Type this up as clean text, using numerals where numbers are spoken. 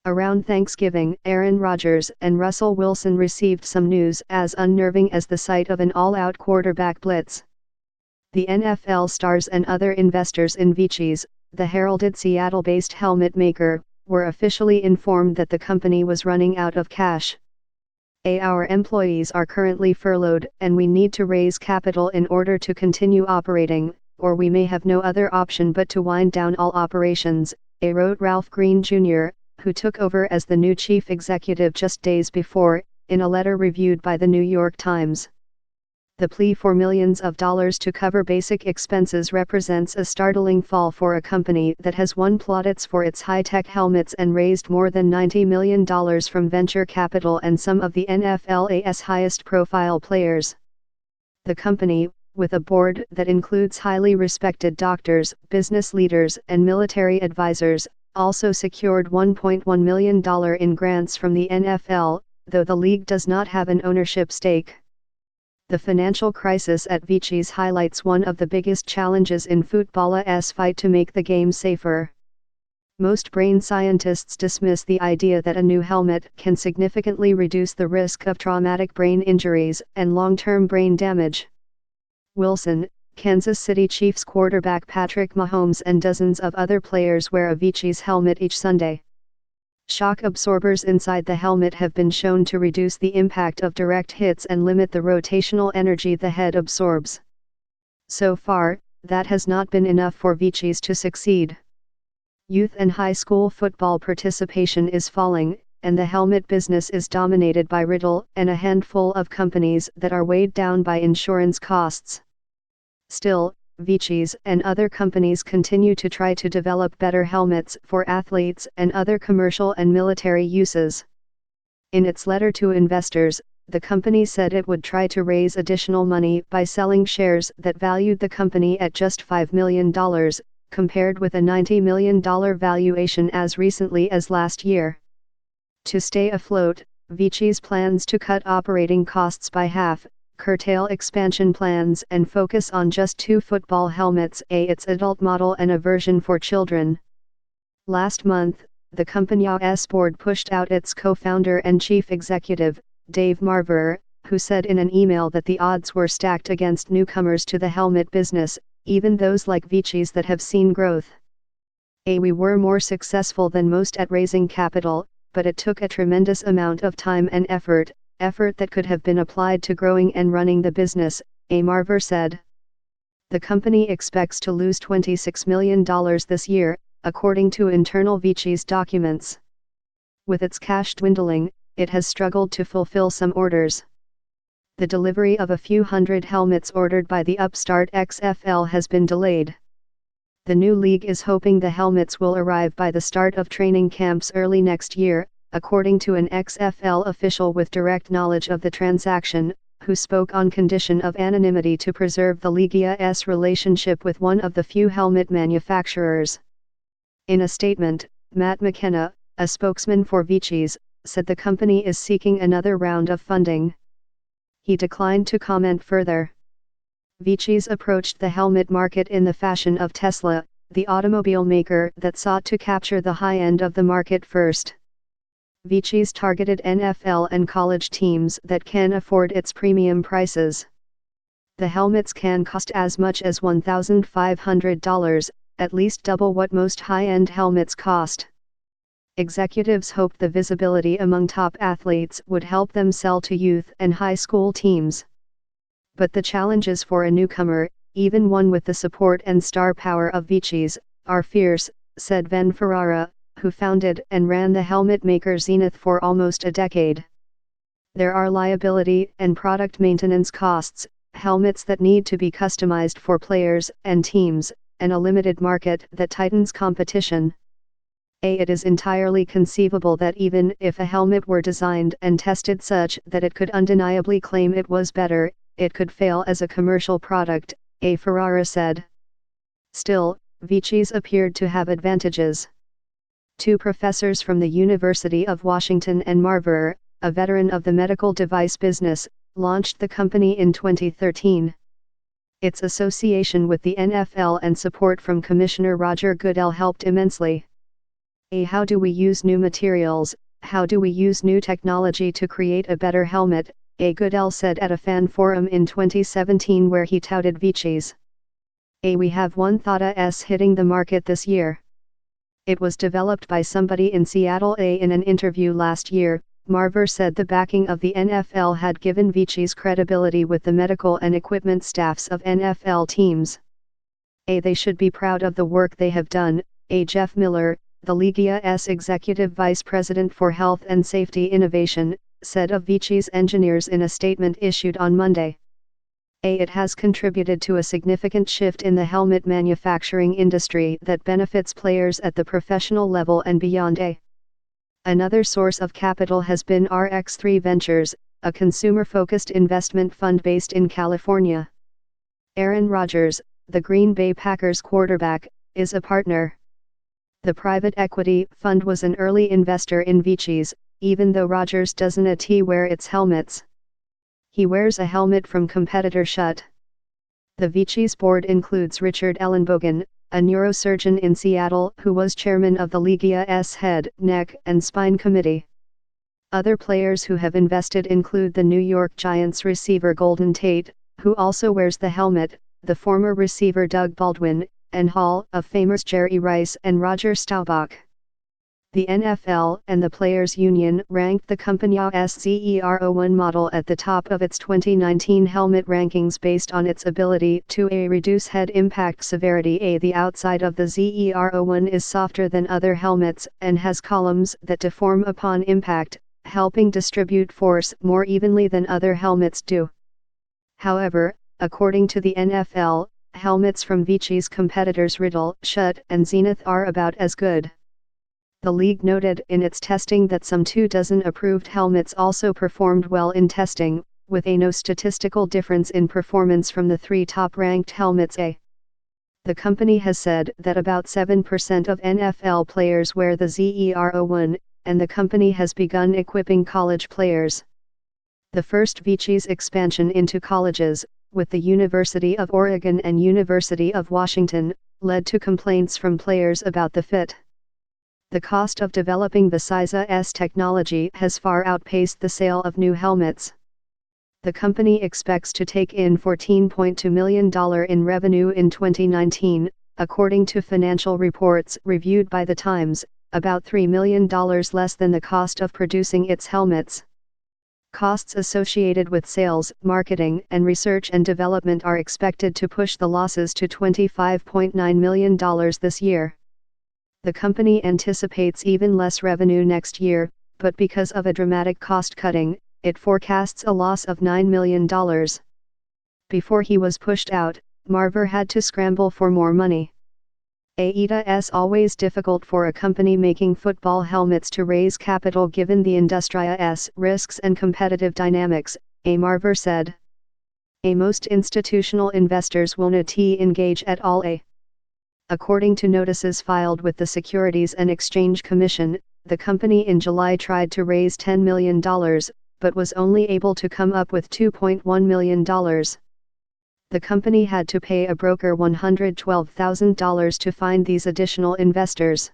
Around Thanksgiving, Aaron Rodgers and Russell Wilson received some news as unnerving as the sight of an all-out quarterback blitz. The NFL stars and other investors in Vichys, the heralded Seattle-based helmet maker, were officially informed that the company was running out of cash. Our employees are currently furloughed and we need to raise capital in order to continue operating, or we may have no other option but to wind down all operations, wrote Ralph Green Jr., who took over as the new chief executive just days before, in a letter reviewed by the New York Times. The plea for millions of dollars to cover basic expenses represents a startling fall for a company that has won plaudits for its high-tech helmets and raised more than $90 million from venture capital and some of the NFL's highest-profile players. The company, with a board that includes highly respected doctors, business leaders and military advisors, also secured $1.1 million in grants from the NFL, though the league does not have an ownership stake. The financial crisis at Vichys highlights one of the biggest challenges in football's fight to make the game safer. Most brain scientists dismiss the idea that a new helmet can significantly reduce the risk of traumatic brain injuries and long-term brain damage. Wilson, Kansas City Chiefs quarterback Patrick Mahomes and dozens of other players wear a Vichys helmet each Sunday. Shock absorbers inside the helmet have been shown to reduce the impact of direct hits and limit the rotational energy the head absorbs. So far, that has not been enough for Vichys to succeed. Youth and high school football participation is falling, and the helmet business is dominated by Riddle and a handful of companies that are weighed down by insurance costs. Still, Vichys and other companies continue to try to develop better helmets for athletes and other commercial and military uses. In its letter to investors, the company said it would try to raise additional money by selling shares that valued the company at just $5 million, compared with a $90 million valuation as recently as last year. To stay afloat, Vichys plans to cut operating costs by half, curtail expansion plans and focus on just 2 football helmets, its adult model and a version for children. Last month, the company's board pushed out its co-founder and chief executive, Dave Marver, who said in an email that the odds were stacked against newcomers to the helmet business, even those like Vichys that have seen growth. We were more successful than most at raising capital, but it took a tremendous amount of time and effort that could have been applied to growing and running the business, Marver said. The company expects to lose $26 million this year, according to internal Vichys documents. With its cash dwindling, it has struggled to fulfill some orders. The delivery of a few hundred helmets ordered by the upstart XFL has been delayed. The new league is hoping the helmets will arrive by the start of training camps early next year, according to an XFL official with direct knowledge of the transaction, who spoke on condition of anonymity to preserve the league's relationship with one of the few helmet manufacturers. In a statement, Matt McKenna, a spokesman for Vichys, said the company is seeking another round of funding. He declined to comment further. Vichys approached the helmet market in the fashion of Tesla, the automobile maker that sought to capture the high end of the market first. Vichys targeted NFL and college teams that can afford its premium prices. The helmets can cost as much as $1,500, at least double what most high-end helmets cost. Executives hoped the visibility among top athletes would help them sell to youth and high school teams. But the challenges for a newcomer, even one with the support and star power of Vichys, are fierce, said Ben Ferrara, who founded and ran the helmet maker Zenith for almost a decade. There are liability and product maintenance costs, helmets that need to be customized for players and teams, and a limited market that tightens competition. It is entirely conceivable that even if a helmet were designed and tested such that it could undeniably claim it was better, it could fail as a commercial product, Ferrara said. Still, Vichys appeared to have advantages. 2 professors from the University of Washington and Marver, a veteran of the medical device business, launched the company in 2013. Its association with the NFL and support from Commissioner Roger Goodell helped immensely. How do we use new materials? How do we use new technology to create a better helmet? Goodell said at a fan forum in 2017 where he touted Vichy's. We have one Theta S hitting the market this year. It was developed by somebody in Seattle. In an interview last year, Marver said the backing of the NFL had given Vichy's credibility with the medical and equipment staffs of NFL teams. They should be proud of the work they have done. Jeff Miller, the League's executive vice president for health and safety innovation, said of Vichy's engineers in a statement issued on Monday. It has contributed to a significant shift in the helmet manufacturing industry that benefits players at the professional level and beyond. Another source of capital has been RX3 Ventures, a consumer-focused investment fund based in California. Aaron Rodgers, the Green Bay Packers quarterback, is a partner. The private equity fund was an early investor in Vichy's, even though Rodgers doesn't wear its helmets. He wears a helmet from competitor Schutt. The Vichy's board includes Richard Ellenbogen, a neurosurgeon in Seattle who was chairman of the League's Head, Neck and Spine Committee. Other players who have invested include the New York Giants receiver Golden Tate, who also wears the helmet, the former receiver Doug Baldwin, and Hall of Famers Jerry Rice and Roger Staubach. The N.F.L. and the Players Union ranked the company's ZERO1 model at the top of its 2019 helmet rankings based on its ability to reduce head impact severity. The outside of the ZERO1 is softer than other helmets and has columns that deform upon impact, helping distribute force more evenly than other helmets do. However, according to the N.F.L., helmets from Vichy's competitors Riddle, Schutt and Zenith are about as good. The league noted in its testing that some 24 approved helmets also performed well in testing, with no statistical difference in performance from the 3 top-ranked helmets. The company has said that about 7% of NFL players wear the ZERO1, and the company has begun equipping college players. The first Vichy's expansion into colleges, with the University of Oregon and University of Washington, led to complaints from players about the fit. The cost of developing Vichy's technology has far outpaced the sale of new helmets. The company expects to take in $14.2 million in revenue in 2019, according to financial reports reviewed by The Times, about $3 million less than the cost of producing its helmets. Costs associated with sales, marketing, and research and development are expected to push the losses to $25.9 million this year. The company anticipates even less revenue next year, but because of a dramatic cost-cutting, it forecasts a loss of $9 million. Before he was pushed out, Marver had to scramble for more money. It's always difficult for a company making football helmets to raise capital given the industry's risks and competitive dynamics, Marver said. Most institutional investors won't engage at all. According to notices filed with the Securities and Exchange Commission, the company in July tried to raise $10 million, but was only able to come up with $2.1 million. The company had to pay a broker $112,000 to find these additional investors.